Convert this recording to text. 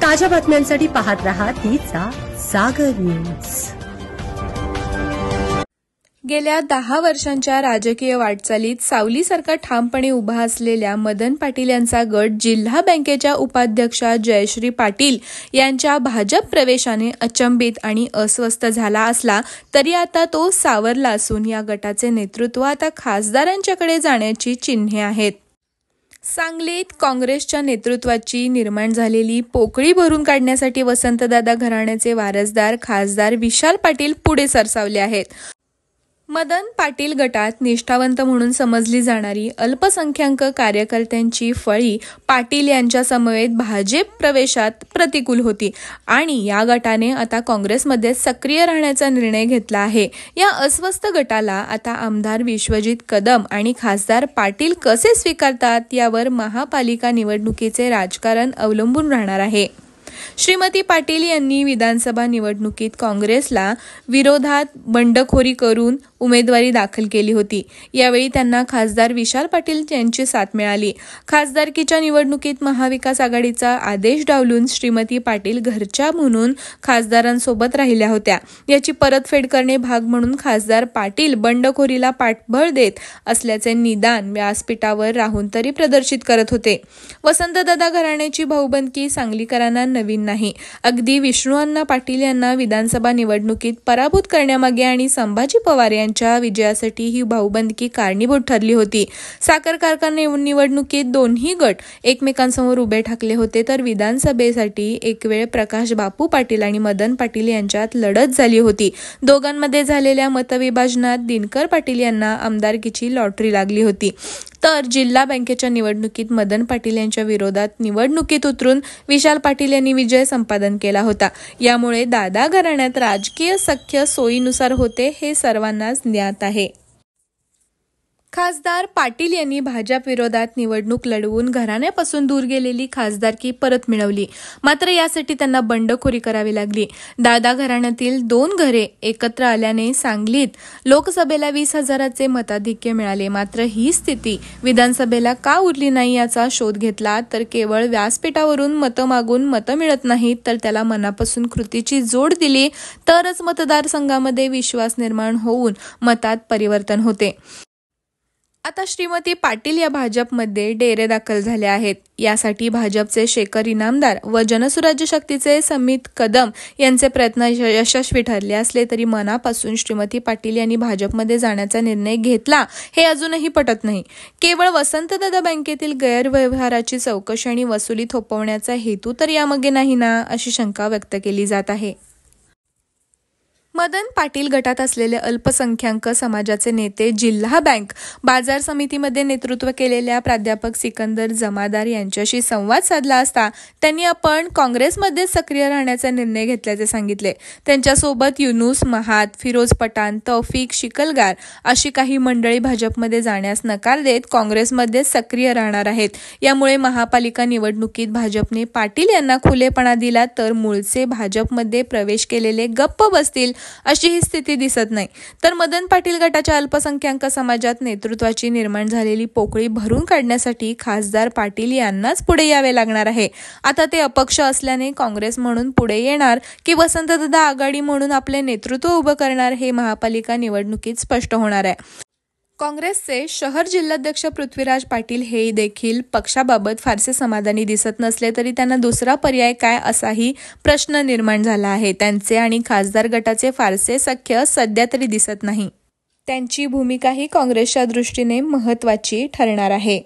ताज्या बातम्यांसाठी पाहत रहा तिचा सागर न्यूज। गेल्या 10 वर्षांच्या राजकीय वाटचालीत सावलीसारखा ठामपणे उभा असलेल्या मदन पाटील यांचा गट जिल्हा बँकेच्या उपाध्यक्षा जयश्री पाटील यांच्या भाजप प्रवेशाने अचंबित आणि अस्वस्थ झाला असला तरी आता तो सावरला असून या गटाचे नेतृत्व आता खासदारांच्याकडे जाण्याची चिन्हे आहेत। सांगलीत काँग्रेसच्या नेतृत्वाची निर्माण झालेली पोकळी भरून काढण्यासाठी वसंतदादा घराण्याचे वारसदार खासदार विशाल पाटील पुढे सरसावले आहेत। मदन पाटील गटात निष्ठावंत म्हणून समजली जाणारी अल्पसंख्याक कार्यकर्त्यांची फळी पाटील यांच्या समवेत भाजप प्रवेशात प्रतिकूल होती आणि या गटाने आता काँग्रेसमध्ये सक्रिय राहण्याचा निर्णय घेतला आहे। या अस्वस्थ गटाला आता आमदार विश्वजित कदम आणि खासदार पाटील कसे स्वीकारतात यावर महापालिका निवडणुकीचे राजकारण अवलंबून राहणार आहे। श्रीमती पाटील यांनी विधानसभा निवडणुकीत काँग्रेसला विरोधात बंडखोरी करून उमेदवारी दाखल केली होती। यावेळी त्यांना खासदार विशाल पाटील यांची साथ मिळाली। खासदारकीच्या निवडणुकीत महाविकास आघाडीचा आदेश डावलून श्रीमती पाटील घरच्या म्हणून खासदारांसोबत राहिल्या होत्या। याची परतफेड करणे भाग म्हणून खासदार पाटील बंडखोरीला पाठबळ देत असल्याचे निदान व्यासपीठावर राहून तरी प्रदर्शित करत होते। वसंतदादा घराण्याची भाऊबंदकी सांगलीकरांना नवीन नाही। अगदी विष्णुअण्णा पाटील यांना विधानसभा निवडणुकीत पराभूत करण्यामागे आणि संभाजी पवार यांच्या विजयासाठी ही भाऊबंदकी कारणीभूत ठरली होती। साखर कारखाना निवडणुकीत दोन्ही गट एकमेकांसमोर उभे ठाकले होते तर विधानसभेसाठी एक वेळ प्रकाश बापू पाटील आणि मदन पाटील यांच्यात लढत झाली होती। दोघांमध्ये झालेल्या मतविभाजनात दिनकर पाटील यांना आमदारकीची लॉटरी लागली होती तर जिल्हा बँकेच्या निवडणुकीत मदन पाटील यांच्या विरोधात निवडणुकीत उतरून विशाल पाटील यांनी विजय संपादन केला होता। यामुळे दादा घराण्यात राजकीय सख्य सोयीनुसार होते हे सर्वांनाच ज्ञात आहे। खासदार पाटील यांनी भाजप विरोधात निवडणूक लढवून घराण्यापासून दूर गेलेली खासदारकी परत मिळवली, मात्र यासाठी त्यांना बंडखोरी करावी लागली। दादा घराण्यातील 2 घरे एकत्र आल्याने सांगलीत लोकसभेला 20,000चे मताधिक्य मिळाले। मात्र ही स्थिती विधानसभेला का उरली नाही याचा शोध घेतला तर केवळ व्यासपीठावरून मतं मागून मतं मिळत नाहीत तर त्याला मनापासून कृतीची जोड दिली तरच मतदारसंघामध्ये विश्वास निर्माण होऊन मतात परिवर्तन होते। आता श्रीमती पाटील या भाजपमध्ये डेरे दाखल झाले आहेत। यासाठी भाजपचे शेखर इनामदार व जनसुराज्य शक्तीचे समित कदम यांचे प्रयत्न यशस्वी ठरले असले तरी मनापासून श्रीमती पाटील यांनी भाजपमध्ये जाण्याचा निर्णय घेतला हे अजूनही पटत नाही। केवळ वसंतदादा बँकेतील गैरव्यवहाराची चौकशी आणि वसुली थोपवण्याचा हेतू तर यामागे नाही ना, अशी शंका व्यक्त केली जात आहे। मदन पाटील गटात असलेले अल्पसंख्याक समाजाचे नेते जिल्हा बँक बाजार समितीमध्ये नेतृत्व केलेल्या प्राध्यापक सिकंदर जमादार यांच्याशी संवाद साधला असता त्यांनी आपण काँग्रेसमध्ये सक्रिय राहण्याचा निर्णय घेतल्याचे सांगितले। त्यांच्यासोबत युनुस महाद, फिरोज पठाण, तौफिक शिकलगार अशी काही मंडळी भाजपमध्ये जाण्यास नकार देत काँग्रेसमध्ये सक्रिय राहणार आहेत। यामुळे महापालिका निवडणुकीत भाजपने पाटील यांना खुलेपणा दिला तर मूळचे भाजपमध्ये प्रवेश केलेले गप्प बसतील अशी ही स्थिती दिसत नाही। तर मदन पाटील गटाच्या अल्पसंख्याक समाजात नेतृत्वाची निर्माण झालेली पोकळी भरून काढण्यासाठी खासदार पाटील यांनाच पुढे यावे लागणार आहे। आता ते अपक्ष असल्याने काँग्रेस म्हणून पुढे येणार की वसंतदादा आघाडी म्हणून आपले नेतृत्व उभं करणार हे महापालिका निवडणुकीत स्पष्ट होणार आहे। काँग्रेसचे शहर जिल्हाध्यक्ष पृथ्वीराज पाटील हे देखील पक्षाबाबत फारसे समाधानी दिसत नसले तरी त्यांना दुसरा पर्याय काय असाही प्रश्न निर्माण झाला आहे। त्यांचे आणि खासदार गटाचे फारसे सख्य सध्या तरी दिसत नाही। त्यांची भूमिकाही काँग्रेसच्या दृष्टीने महत्त्वाची ठरणार आहे।